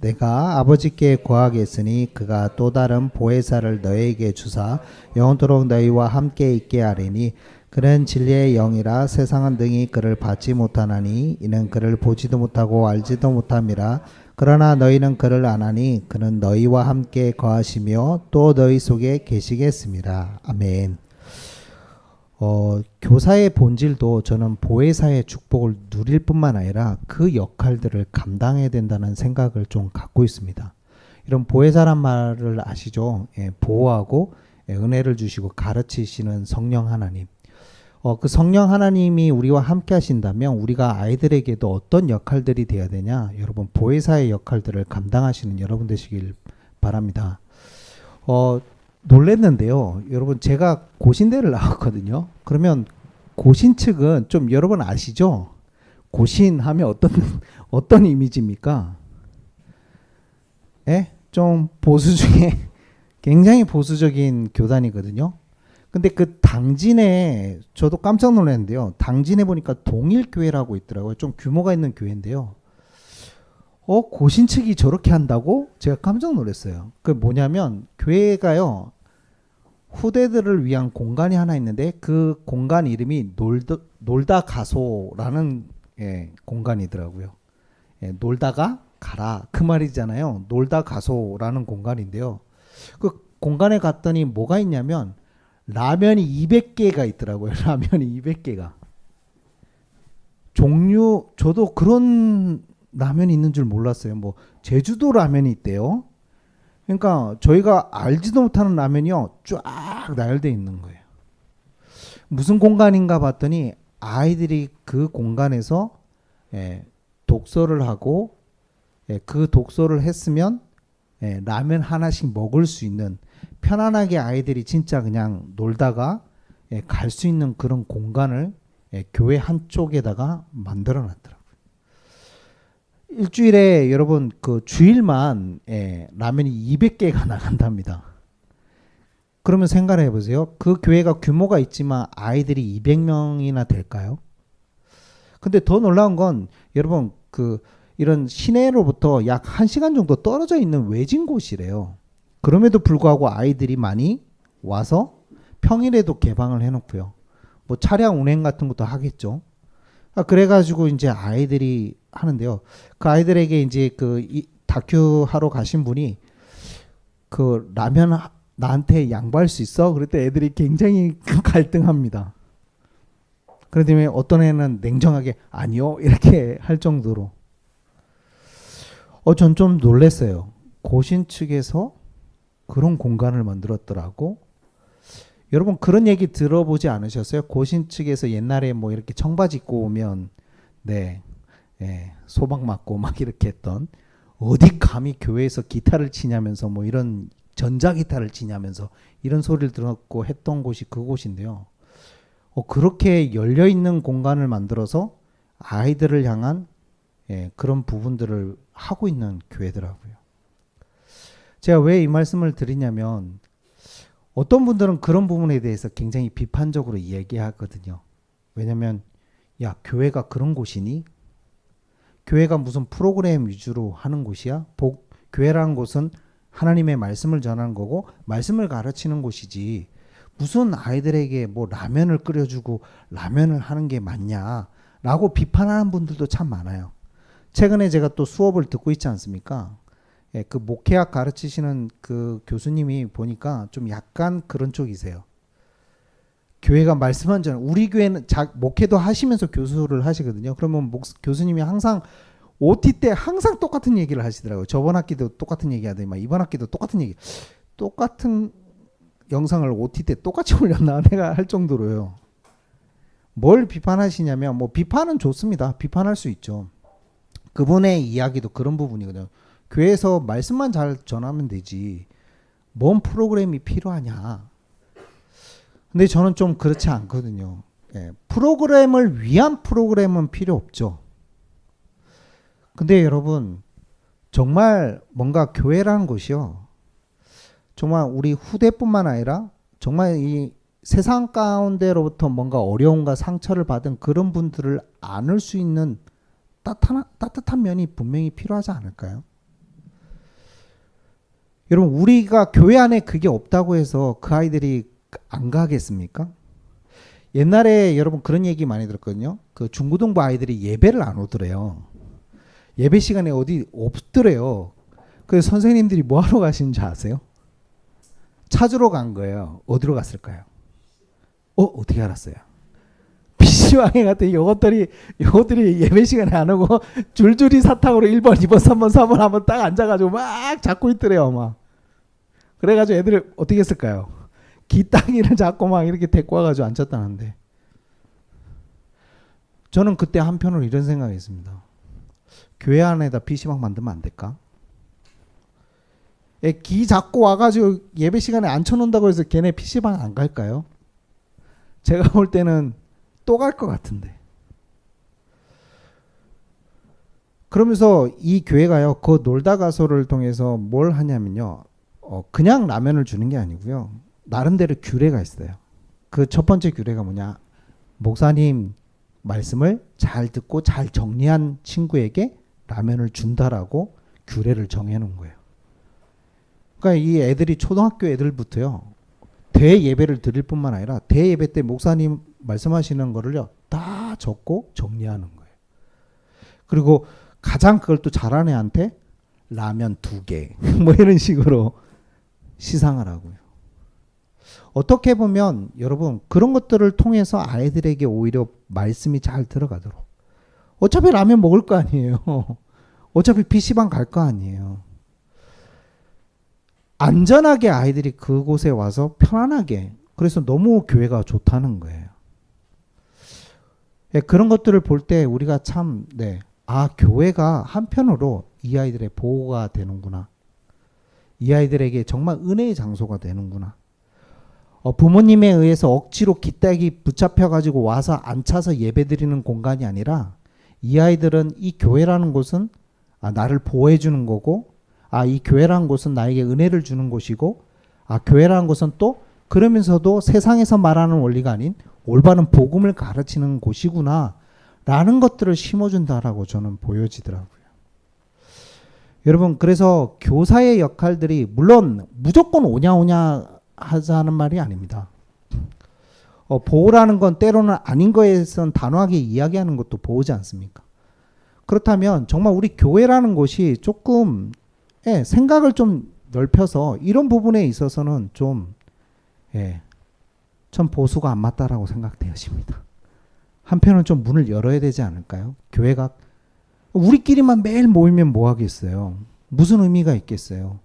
내가 아버지께 구하겠으니 그가 또 다른 보혜사를 너희에게 주사 영원토록 너희와 함께 있게 하리니 그는 진리의 영이라 세상은 능히 그를 받지 못하나니 이는 그를 보지도 못하고 알지도 못함이라. 그러나 너희는 그를 아나니 그는 너희와 함께 거하시며 또 너희 속에 계시겠습니다. 아멘. 교사의 본질도 저는 보혜사의 축복을 누릴 뿐만 아니라 그 역할들을 감당해야 된다는 생각을 좀 갖고 있습니다. 이런 보혜사란 말을 아시죠? 보호하고 은혜를 주시고 가르치시는 성령 하나님. 그 성령 하나님이 우리와 함께 하신다면 우리가 아이들에게도 어떤 역할들이 되어야 되냐? 여러분, 보혜사의 역할들을 감당하시는 여러분 되시길 바랍니다. 놀랬는데요. 여러분, 제가 고신대를 나왔거든요. 그러면 고신 측은 좀 여러분 아시죠? 고신 하면 어떤 이미지입니까? 예? 좀 보수 중에 굉장히 보수적인 교단이거든요. 근데 그 당진에 저도 깜짝 놀랐는데요. 당진에 보니까 동일교회라고 있더라고요. 좀 규모가 있는 교회인데요. 고신 측이 저렇게 한다고? 제가 깜짝 놀랐어요. 그 뭐냐면 교회가요. 후대들을 위한 공간이 하나 있는데 그 공간 이름이 놀다 가소라는 공간이더라고요. 놀다가 가라 그 말이잖아요. 놀다 가소라는 공간인데요. 그 공간에 갔더니 뭐가 있냐면 라면이 200개가 있더라고요. 라면이 200개가. 종류 저도 그런 라면이 있는 줄 몰랐어요. 뭐 제주도 라면이 있대요. 그러니까 저희가 알지도 못하는 라면이요 쫙 나열되어 있는 거예요. 무슨 공간인가 봤더니 아이들이 그 공간에서 독서를 하고 그 독서를 했으면 라면 하나씩 먹을 수 있는, 편안하게 아이들이 진짜 그냥 놀다가 갈 수 있는 그런 공간을 교회 한쪽에다가 만들어 놨더라고요. 일주일에 여러분 그 주일만 라면이 200개가 나간답니다. 그러면 생각을 해보세요. 그 교회가 규모가 있지만 아이들이 200명이나 될까요? 근데 더 놀라운 건 여러분 그 이런 시내로부터 약 1시간 정도 떨어져 있는 외진 곳이래요. 그럼에도 불구하고 아이들이 많이 와서 평일에도 개방을 해놓고요. 뭐 차량 운행 같은 것도 하겠죠. 그래가지고 이제 아이들이 하는데요. 그 아이들에게 이제 다큐 하러 가신 분이 그 라면 나한테 양보할 수 있어? 그랬더니 애들이 굉장히 갈등합니다. 그런데 어떤 애는 냉정하게 아니요 이렇게 할 정도로. 전 좀 놀랐어요. 고신 측에서 그런 공간을 만들었더라고. 여러분 그런 얘기 들어보지 않으셨어요? 고신 측에서 옛날에 뭐 이렇게 청바지 입고 오면 소방 맞고 막 이렇게 했던, 어디 감히 교회에서 기타를 치냐면서 뭐 이런 전자기타를 치냐면서 이런 소리를 들었고 했던 곳이 그곳인데요. 그렇게 열려있는 공간을 만들어서 아이들을 향한 그런 부분들을 하고 있는 교회더라고요. 제가 왜 이 말씀을 드리냐면 어떤 분들은 그런 부분에 대해서 굉장히 비판적으로 이야기하거든요. 왜냐면 야 교회가 그런 곳이니? 교회가 무슨 프로그램 위주로 하는 곳이야? 교회라는 곳은 하나님의 말씀을 전하는 거고 말씀을 가르치는 곳이지 무슨 아이들에게 뭐 라면을 끓여주고 라면을 하는 게 맞냐 라고 비판하는 분들도 참 많아요. 최근에 제가 또 수업을 듣고 있지 않습니까? 그 목회학 가르치시는 그 교수님이 보니까 좀 약간 그런 쪽이세요. 교회가 말씀한 전 우리 교회는 목회도 하시면서 교수를 하시거든요. 그러면 교수님이 항상 OT 때 항상 똑같은 얘기를 하시더라고요. 저번 학기도 똑같은 얘기 하더니 이번 학기도 똑같은 얘기. 똑같은 영상을 OT 때 똑같이 올렸나 내가 할 정도로요. 뭘 비판하시냐면 뭐 비판은 좋습니다. 비판할 수 있죠. 그분의 이야기도 그런 부분이거든요. 교회에서 말씀만 잘 전하면 되지 뭔 프로그램이 필요하냐. 근데 저는 좀 그렇지 않거든요. 프로그램을 위한 프로그램은 필요 없죠. 근데 여러분 정말 뭔가 교회라는 것이요 정말 우리 후대뿐만 아니라 정말 이 세상 가운데로부터 뭔가 어려움과 상처를 받은 그런 분들을 안을 수 있는 따뜻한 면이 분명히 필요하지 않을까요? 여러분 우리가 교회 안에 그게 없다고 해서 그 아이들이 안 가겠습니까? 옛날에 여러분 그런 얘기 많이 들었거든요. 그 중고등부 아이들이 예배를 안 오더래요. 예배 시간에 어디 없더래요. 그래서 선생님들이 뭐 하러 가시는 줄 아세요? 찾으러 간 거예요. 어디로 갔을까요? 어떻게 알았어요? PC방에 갔더니 요것들이 예배 시간에 안 오고 줄줄이 사탕으로 1번, 2번, 3번, 4번 한번 딱 앉아가지고 막 잡고 있더래요. 막. 그래가지고 애들을 어떻게 했을까요? 기땅이를 잡고 막 이렇게 데리고 와가지고 앉혔다는데, 저는 그때 한편으로 이런 생각이 있습니다. 교회 안에다 PC방 만들면 안 될까? 기 잡고 와가지고 예배 시간에 앉혀놓는다고 해서 걔네 PC방 안 갈까요? 제가 볼 때는 또 갈 것 같은데. 그러면서 이 교회가요, 그 놀다 가소를 통해서 뭘 하냐면요, 그냥 라면을 주는 게 아니고요, 나름대로 규례가 있어요. 그 첫 번째 규례가 뭐냐, 목사님 말씀을 잘 듣고 잘 정리한 친구에게 라면을 준다라고 규례를 정해놓은 거예요. 그러니까 이 애들이 초등학교 애들부터요, 대예배를 드릴 뿐만 아니라 대예배 때 목사님 말씀하시는 거를요 다 적고 정리하는 거예요. 그리고 가장 그걸 또 잘하는 애한테 라면 2개 뭐 이런 식으로 시상을 하고요. 어떻게 보면 여러분 그런 것들을 통해서 아이들에게 오히려 말씀이 잘 들어가도록, 어차피 라면 먹을 거 아니에요. 어차피 PC방 갈 거 아니에요. 안전하게 아이들이 그곳에 와서 편안하게, 그래서 너무 교회가 좋다는 거예요. 그런 것들을 볼 때 우리가 참, 교회가 한편으로 이 아이들의 보호가 되는구나, 이 아이들에게 정말 은혜의 장소가 되는구나. 부모님에 의해서 억지로 깃대기 붙잡혀가지고 와서 앉혀서 예배드리는 공간이 아니라, 이 아이들은 이 교회라는 곳은 나를 보호해주는 거고, 이 교회라는 곳은 나에게 은혜를 주는 곳이고, 교회라는 곳은 또 그러면서도 세상에서 말하는 원리가 아닌 올바른 복음을 가르치는 곳이구나 라는 것들을 심어준다라고 저는 보여지더라고요. 여러분, 그래서 교사의 역할들이 물론 무조건 오냐 하자는 말이 아닙니다. 보호라는 건 때로는 아닌 거에선 단호하게 이야기하는 것도 보호지 않습니까? 그렇다면 정말 우리 교회라는 곳이 조금 생각을 좀 넓혀서 이런 부분에 있어서는 좀 보수가 안 맞다라고 생각되어집니다. 한편은 좀 문을 열어야 되지 않을까요? 교회가 우리끼리만 매일 모이면 뭐 하겠어요? 무슨 의미가 있겠어요?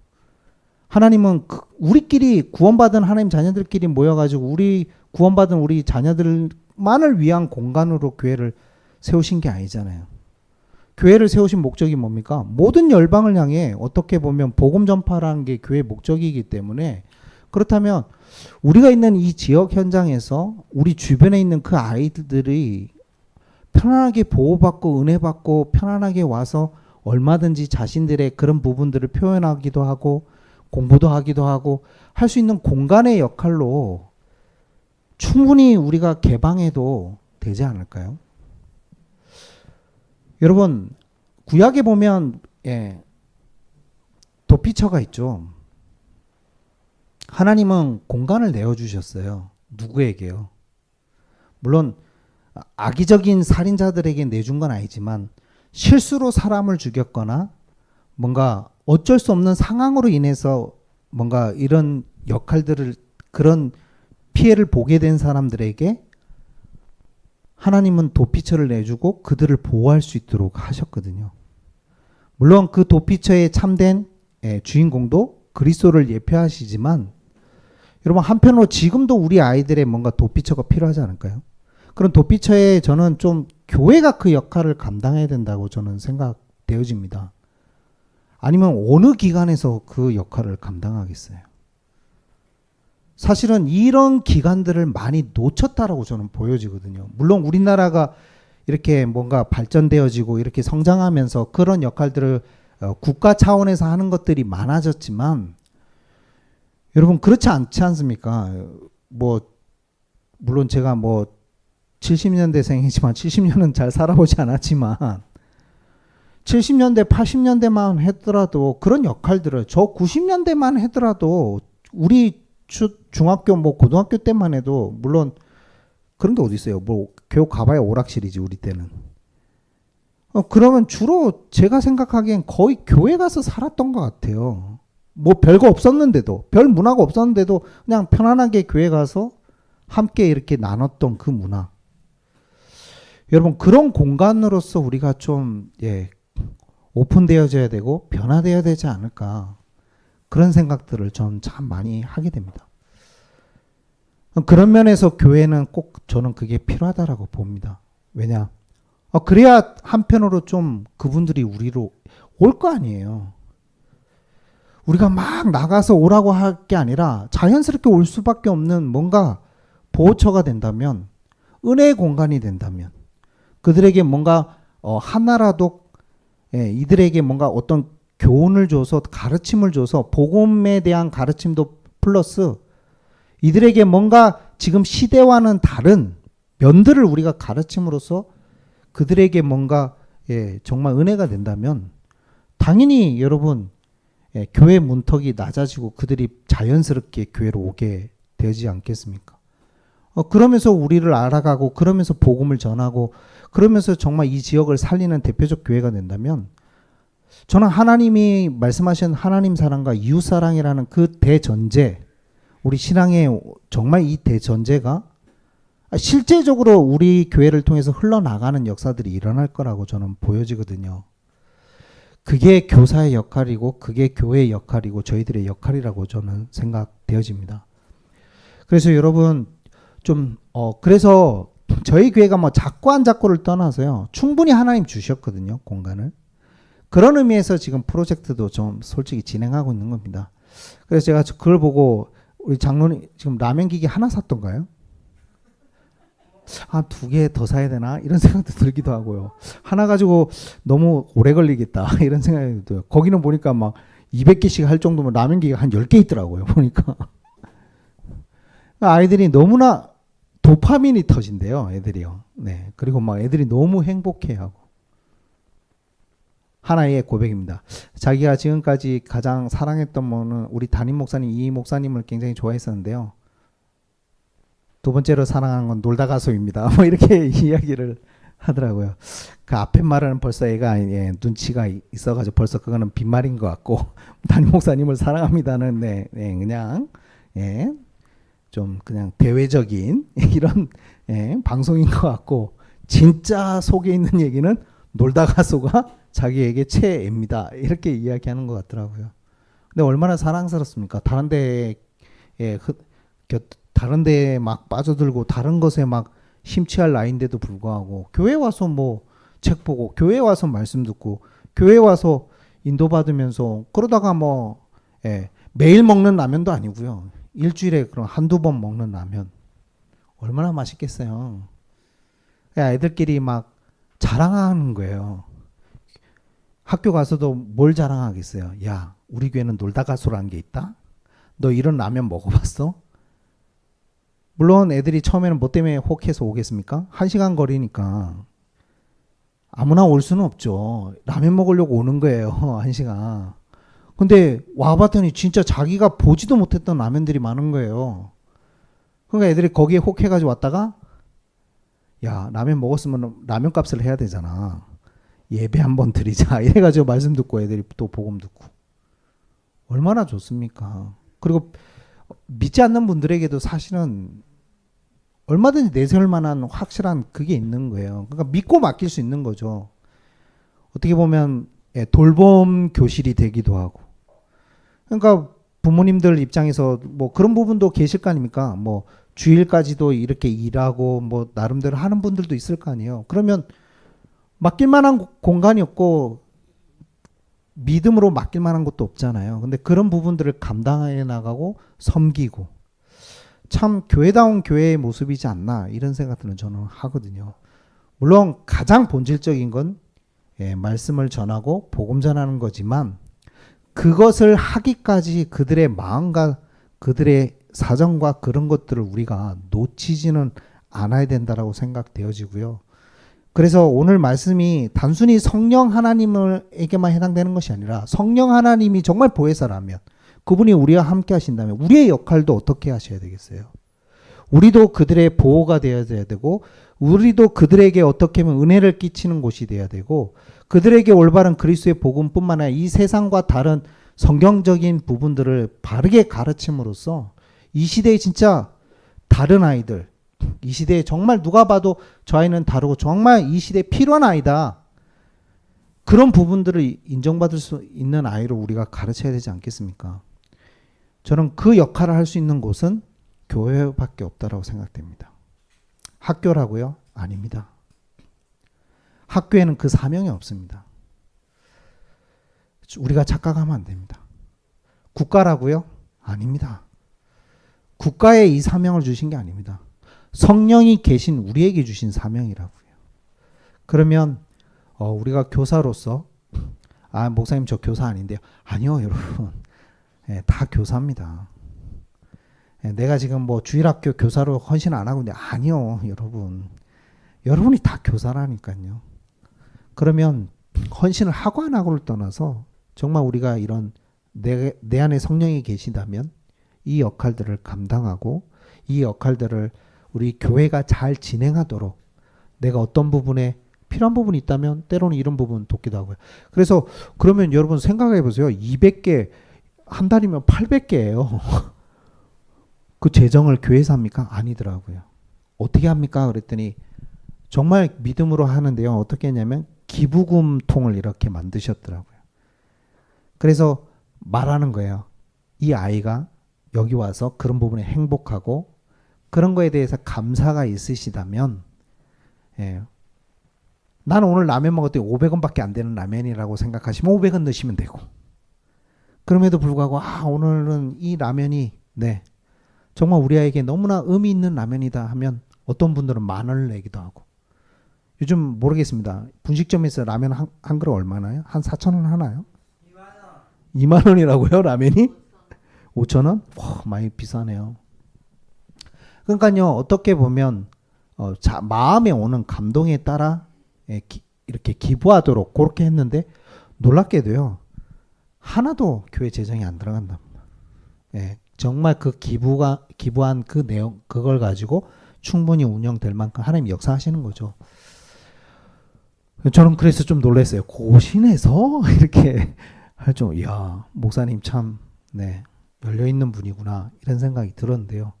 하나님은 우리끼리 구원받은 하나님 자녀들끼리 모여가지고 우리 구원받은 우리 자녀들만을 위한 공간으로 교회를 세우신 게 아니잖아요. 교회를 세우신 목적이 뭡니까? 모든 열방을 향해 어떻게 보면 복음 전파라는 게 교회의 목적이기 때문에, 그렇다면 우리가 있는 이 지역 현장에서 우리 주변에 있는 그 아이들이 편안하게 보호받고 은혜받고 편안하게 와서 얼마든지 자신들의 그런 부분들을 표현하기도 하고 공부도 하기도 하고 할 수 있는 공간의 역할로 충분히 우리가 개방해도 되지 않을까요? 여러분, 구약에 보면 도피처가 있죠. 하나님은 공간을 내어주셨어요. 누구에게요? 물론 악의적인 살인자들에게 내준 건 아니지만 실수로 사람을 죽였거나 뭔가 어쩔 수 없는 상황으로 인해서 뭔가 이런 역할들을, 그런 피해를 보게 된 사람들에게 하나님은 도피처를 내주고 그들을 보호할 수 있도록 하셨거든요. 물론 그 도피처의 참된 주인공도 그리스도를 예표하시지만, 여러분 한편으로 지금도 우리 아이들의 뭔가 도피처가 필요하지 않을까요? 그런 도피처에 저는 좀 교회가 그 역할을 감당해야 된다고 저는 생각되어집니다. 아니면 어느 기관에서 그 역할을 감당하겠어요? 사실은 이런 기관들을 많이 놓쳤다라고 저는 보여지거든요. 물론 우리나라가 이렇게 뭔가 발전되어지고 이렇게 성장하면서 그런 역할들을 국가 차원에서 하는 것들이 많아졌지만, 여러분 그렇지 않지 않습니까? 물론 제가 70년대생이지만 70년은 잘 살아보지 않았지만 70년대, 80년대만 했더라도 그런 역할들을 저 90년대만 했더라도 우리 중학교 뭐 고등학교 때만 해도 물론 그런 게 어디 있어요. 뭐 교육 가봐야 오락실이지 우리 때는. 그러면 주로 제가 생각하기엔 거의 교회 가서 살았던 것 같아요. 뭐 별거 없었는데도 별 문화가 없었는데도 그냥 편안하게 교회 가서 함께 이렇게 나눴던 그 문화. 여러분 그런 공간으로서 우리가 좀 오픈되어져야 되고 변화되어야 되지 않을까 그런 생각들을 전 참 많이 하게 됩니다. 그런 면에서 교회는 꼭 저는 그게 필요하다라고 봅니다. 왜냐? 그래야 한편으로 좀 그분들이 우리로 올 거 아니에요. 우리가 막 나가서 오라고 할 게 아니라 자연스럽게 올 수밖에 없는 뭔가 보호처가 된다면, 은혜의 공간이 된다면, 그들에게 뭔가 하나라도 이들에게 뭔가 어떤 교훈을 줘서 가르침을 줘서 복음에 대한 가르침도 플러스 이들에게 뭔가 지금 시대와는 다른 면들을 우리가 가르침으로써 그들에게 뭔가 정말 은혜가 된다면 당연히 여러분 교회 문턱이 낮아지고 그들이 자연스럽게 교회로 오게 되지 않겠습니까? 그러면서 우리를 알아가고 그러면서 복음을 전하고 그러면서 정말 이 지역을 살리는 대표적 교회가 된다면 저는 하나님이 말씀하신 하나님 사랑과 이웃 사랑이라는 그 대전제, 우리 신앙의 정말 이 대전제가 실제적으로 우리 교회를 통해서 흘러나가는 역사들이 일어날 거라고 저는 보여지거든요. 그게 교사의 역할이고 그게 교회의 역할이고 저희들의 역할이라고 저는 생각되어집니다. 그래서 여러분 그래서 저희 교회가 뭐 작고 안 작고를 떠나서요. 충분히 하나님 주셨거든요. 공간을. 그런 의미에서 지금 프로젝트도 좀 솔직히 진행하고 있는 겁니다. 그래서 제가 그걸 보고 우리 장로님 지금 라면 기계 하나 샀던가요? 2개 더 사야 되나? 이런 생각도 들기도 하고요. 하나 가지고 너무 오래 걸리겠다. 이런 생각이 들어요. 거기는 보니까 막 200개씩 할 정도면 라면 기계가 한 10개 있더라고요. 보니까. 아이들이 너무나 도파민이 터진대요. 애들이요. 네. 그리고 막 애들이 너무 행복해하고. 하나의 고백입니다. 자기가 지금까지 가장 사랑했던 분은 우리 담임 목사님, 이 목사님을 굉장히 좋아했었는데요. 두 번째로 사랑하는 건 놀다 가소입니다. 뭐 이렇게 이야기를 하더라고요. 그 앞에 말은 벌써 애가 눈치가 있어가지고 벌써 그거는 빈말인 것 같고 담임 목사님을 사랑합니다는 그냥 좀 그냥 대외적인 이런 방송인 것 같고 진짜 속에 있는 얘기는 놀다 가소가 자기에게 최애입니다. 이렇게 이야기하는 것 같더라고요. 근데 얼마나 사랑스럽습니까? 다른 데에 막 빠져들고 다른 것에 막 심취할 나이인데도 불구하고 교회 와서 뭐 책 보고 교회 와서 말씀 듣고 교회 와서 인도받으면서 그러다가 매일 먹는 라면도 아니고요. 일주일에 그럼 한두 번 먹는 라면 얼마나 맛있겠어요. 애들끼리 막 자랑하는 거예요. 학교 가서도 뭘 자랑하겠어요. 야, 우리 교회는 놀다 가소라는 게 있다? 너 이런 라면 먹어봤어? 물론 애들이 처음에는 뭐 때문에 혹해서 오겠습니까? 1시간 거리니까 아무나 올 수는 없죠. 라면 먹으려고 오는 거예요. 1시간. 근데 와봤더니 진짜 자기가 보지도 못했던 라면들이 많은 거예요. 그러니까 애들이 거기에 혹해가지고 왔다가 야, 라면 먹었으면 라면 값을 해야 되잖아. 예배 한번 드리자. 이래가지고 말씀 듣고 애들이 또 복음 듣고. 얼마나 좋습니까? 그리고 믿지 않는 분들에게도 사실은 얼마든지 내세울 만한 확실한 그게 있는 거예요. 그러니까 믿고 맡길 수 있는 거죠. 어떻게 보면 돌봄 교실이 되기도 하고. 그러니까 부모님들 입장에서 뭐 그런 부분도 계실 거 아닙니까? 뭐 주일까지도 이렇게 일하고 뭐 나름대로 하는 분들도 있을 거 아니에요. 그러면 맡길 만한 공간이 없고 믿음으로 맡길 만한 것도 없잖아요. 근데 그런 부분들을 감당해 나가고 섬기고 참 교회다운 교회의 모습이지 않나 이런 생각들은 저는 하거든요. 물론 가장 본질적인 건 말씀을 전하고 복음 전하는 거지만 그것을 하기까지 그들의 마음과 그들의 사정과 그런 것들을 우리가 놓치지는 않아야 된다라고 생각되어지고요. 그래서 오늘 말씀이 단순히 성령 하나님에게만 해당되는 것이 아니라 성령 하나님이 정말 보혜사라면 그분이 우리와 함께 하신다면 우리의 역할도 어떻게 하셔야 되겠어요? 우리도 그들의 보호가 되어야 되고 우리도 그들에게 어떻게 하면 은혜를 끼치는 곳이 되어야 되고 그들에게 올바른 그리스도의 복음뿐만 아니라 이 세상과 다른 성경적인 부분들을 바르게 가르침으로써 이 시대에 진짜 다른 아이들 이 시대에 정말 누가 봐도 저 아이는 다르고 정말 이 시대에 필요한 아이다. 그런 부분들을 인정받을 수 있는 아이로 우리가 가르쳐야 되지 않겠습니까? 저는 그 역할을 할 수 있는 곳은 교회밖에 없다라고 생각됩니다. 학교라고요? 아닙니다. 학교에는 그 사명이 없습니다. 우리가 착각하면 안 됩니다. 국가라고요? 아닙니다. 국가에 이 사명을 주신 게 아닙니다. 성령이 계신 우리에게 주신 사명이라고요. 그러면 우리가 교사로서 목사님 저 교사 아닌데요. 아니요 여러분. 다 교사입니다. 내가 지금 뭐 주일학교 교사로 헌신 안 하고 있는데 아니요 여러분. 여러분이 다 교사라니까요. 그러면 헌신을 하고 안 하고를 떠나서 정말 우리가 이런 내 안에 성령이 계시다면 이 역할들을 감당하고 이 역할들을 우리 교회가 잘 진행하도록 내가 어떤 부분에 필요한 부분이 있다면 때로는 이런 부분 돕기도 하고요. 그래서 그러면 여러분 생각해 보세요. 200개 한 달이면 800개예요. 그 재정을 교회에서 합니까? 아니더라고요. 어떻게 합니까? 그랬더니 정말 믿음으로 하는데요. 어떻게 했냐면 기부금 통을 이렇게 만드셨더라고요. 그래서 말하는 거예요. 이 아이가 여기 와서 그런 부분에 행복하고 그런 거에 대해서 감사가 있으시다면 나는 오늘 라면 먹었더니 500원밖에 안 되는 라면이라고 생각하시면 500원 넣으시면 되고 그럼에도 불구하고 오늘은 이 라면이 정말 우리 아이에게 너무나 의미 있는 라면이다 하면 어떤 분들은 10,000원을 내기도 하고 요즘 모르겠습니다. 분식점에서 라면 한 그릇 얼마나요? 한 4,000원 하나요? 2만 원이라고요? 라면이? 5,000원? 와, 많이 비싸네요. 그러니까요. 어떻게 보면 마음에 오는 감동에 따라 이렇게 기부하도록 그렇게 했는데 놀랍게도요. 하나도 교회 재정이 안 들어간답니다. 정말 그 기부한 그 내용 그걸 가지고 충분히 운영될 만큼 하나님 역사하시는 거죠. 저는 그래서 좀 놀랐어요. 고신에서 이렇게 할 줄, 이야 목사님 참 열려 있는 분이구나 이런 생각이 들었는데요.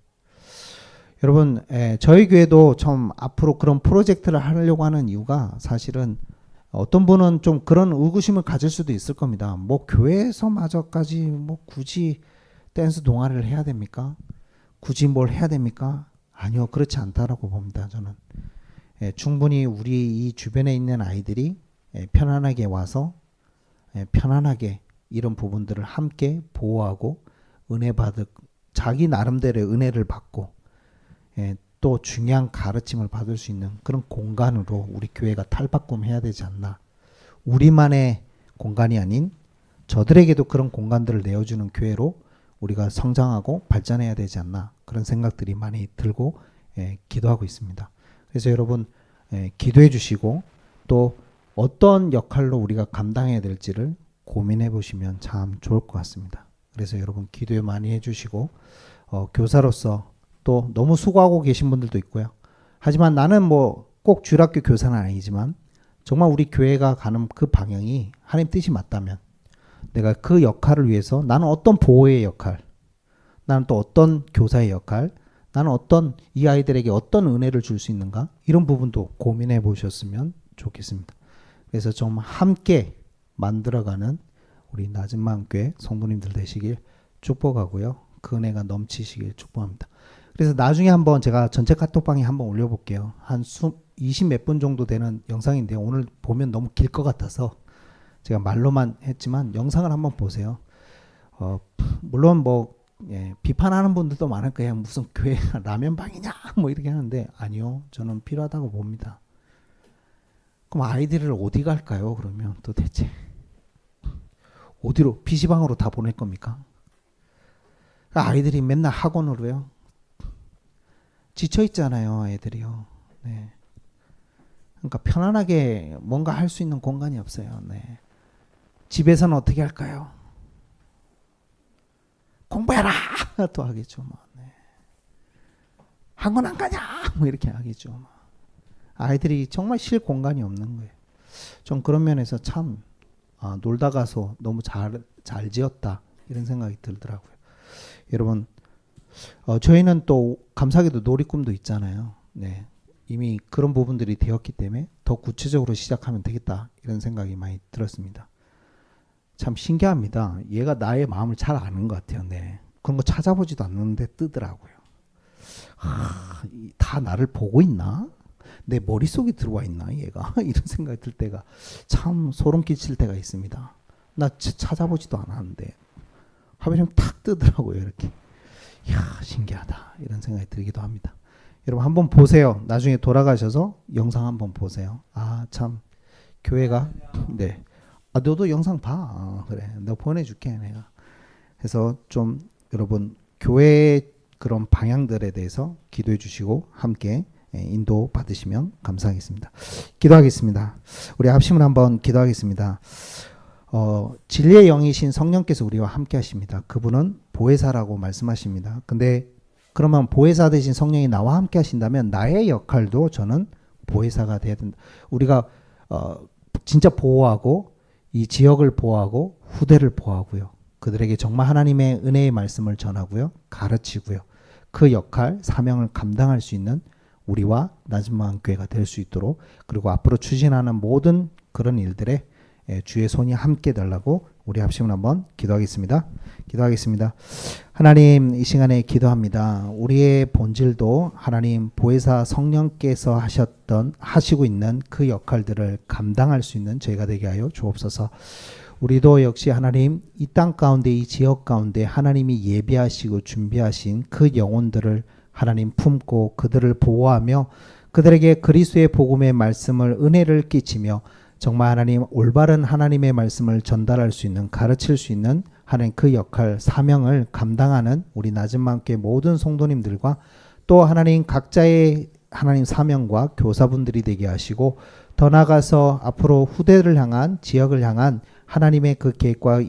여러분, 저희 교회도 좀 앞으로 그런 프로젝트를 하려고 하는 이유가 사실은 어떤 분은 좀 그런 의구심을 가질 수도 있을 겁니다. 뭐 교회에서마저까지 뭐 굳이 댄스 동아리를 해야 됩니까? 굳이 뭘 해야 됩니까? 아니요, 그렇지 않다라고 봅니다. 저는 충분히 우리 이 주변에 있는 아이들이 편안하게 와서 편안하게 이런 부분들을 함께 보호하고 은혜 받을 자기 나름대로의 은혜를 받고 또 중요한 가르침을 받을 수 있는 그런 공간으로 우리 교회가 탈바꿈해야 되지 않나. 우리만의 공간이 아닌 저들에게도 그런 공간들을 내어주는 교회로 우리가 성장하고 발전해야 되지 않나. 그런 생각들이 많이 들고 기도하고 있습니다. 그래서 여러분 기도해 주시고 또 어떤 역할로 우리가 감당해야 될지를 고민해 보시면 참 좋을 것 같습니다. 그래서 여러분 기도 많이 해주시고 교사로서 또 너무 수고하고 계신 분들도 있고요. 하지만 나는 뭐 꼭 주일학교 교사는 아니지만 정말 우리 교회가 가는 그 방향이 하나님 뜻이 맞다면 내가 그 역할을 위해서 나는 어떤 보호의 역할, 나는 또 어떤 교사의 역할, 나는 어떤 이 아이들에게 어떤 은혜를 줄 수 있는가 이런 부분도 고민해 보셨으면 좋겠습니다. 그래서 좀 함께 만들어가는 우리 낮은 마음교회 성도님들 되시길 축복하고요. 그 은혜가 넘치시길 축복합니다. 그래서 나중에 한번 제가 전체 카톡방에 한번 올려볼게요. 한 20 몇 분 정도 되는 영상인데요. 오늘 보면 너무 길 것 같아서 제가 말로만 했지만 영상을 한번 보세요. 물론 뭐 비판하는 분들도 많을 거예요. 무슨 교회가 라면방이냐 뭐 이렇게 하는데 아니요. 저는 필요하다고 봅니다. 그럼 아이들을 어디 갈까요? 그러면 도대체 어디로? PC방으로 다 보낼 겁니까? 아이들이 맨날 학원으로요. 지쳐 있잖아요, 애들이요. 그러니까 편안하게 뭔가 할 수 있는 공간이 없어요. 네. 집에서는 어떻게 할까요? 공부해라! 또 하겠죠. 뭐. 네. 학원 안 가냐? 뭐 이렇게 하겠죠. 뭐. 아이들이 정말 쉴 공간이 없는 거예요. 좀 그런 면에서 참 놀다 가서 너무 잘 지었다 이런 생각이 들더라고요. 여러분 저희는 또 감사하게도 놀이꿈도 있잖아요. 네. 이미 그런 부분들이 되었기 때문에 더 구체적으로 시작하면 되겠다 이런 생각이 많이 들었습니다. 참 신기합니다. 얘가 나의 마음을 잘 아는 것 같아요. 네. 그런 거 찾아보지도 않는데 뜨더라고요. 다 나를 보고 있나? 내 머릿속에 들어와 있나 얘가? 이런 생각이 들 때가 참 소름 끼칠 때가 있습니다. 나 찾아보지도 않았는데 하필이면 탁 뜨더라고요. 이렇게. 이야 신기하다 이런 생각이 들기도 합니다. 여러분 한번 보세요. 나중에 돌아가셔서 영상 한번 보세요. 아 참 교회가 네. 너도 영상 봐. 그래. 내가 보내줄게 내가. 그래서 좀 여러분 교회 그런 방향들에 대해서 기도해 주시고 함께 인도 받으시면 감사하겠습니다. 기도하겠습니다. 우리 합심을 한번 기도하겠습니다. 진리의 영이신 성령께서 우리와 함께 하십니다. 그분은 보혜사라고 말씀하십니다. 근데 그러면 보혜사 되신 성령이 나와 함께 하신다면 나의 역할도 저는 보혜사가 돼야 된다. 우리가 진짜 보호하고 이 지역을 보호하고 후대를 보호하고요. 그들에게 정말 하나님의 은혜의 말씀을 전하고요. 가르치고요. 그 역할, 사명을 감당할 수 있는 우리와 나즈마교회가 될 수 있도록 그리고 앞으로 추진하는 모든 그런 일들에 주의 손이 함께 달라고 우리 합심을 한번 기도하겠습니다. 기도하겠습니다. 하나님 이 시간에 기도합니다. 우리의 본질도 하나님 보혜사 성령께서 하시고 있는 그 역할들을 감당할 수 있는 저희가 되게 하여 주옵소서. 우리도 역시 하나님 이 땅 가운데 이 지역 가운데 하나님이 예비하시고 준비하신 그 영혼들을 하나님 품고 그들을 보호하며 그들에게 그리스도의 복음의 말씀을 은혜를 끼치며 정말 하나님 올바른 하나님의 말씀을 전달할 수 있는 가르칠 수 있는 하나님 그 역할 사명을 감당하는 우리 나즘마교회 모든 성도님들과 또 하나님 각자의 하나님 사명과 교사분들이 되게 하시고 더 나아가서 앞으로 후대를 향한 지역을 향한 하나님의 그 계획과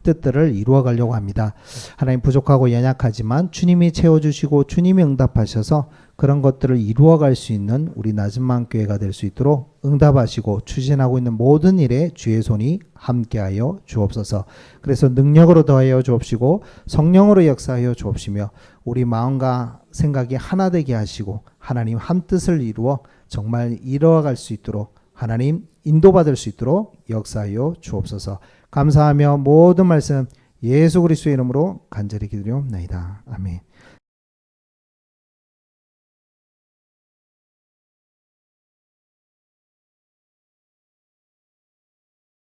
뜻들을 이루어 가려고 합니다. 하나님 부족하고 연약하지만 주님이 채워주시고 주님이 응답하셔서 그런 것들을 이루어갈 수 있는 우리 나즘마교회가 될 수 있도록 응답하시고 추진하고 있는 모든 일에 주의 손이 함께하여 주옵소서. 그래서 능력으로 더하여 주옵시고 성령으로 역사하여 주옵시며 우리 마음과 생각이 하나 되게 하시고 하나님 한 뜻을 이루어 정말 이루어갈 수 있도록 하나님 인도받을 수 있도록 역사하여 주옵소서. 감사하며 모든 말씀 예수 그리스도의 이름으로 간절히 기도리옵나이다. 아멘.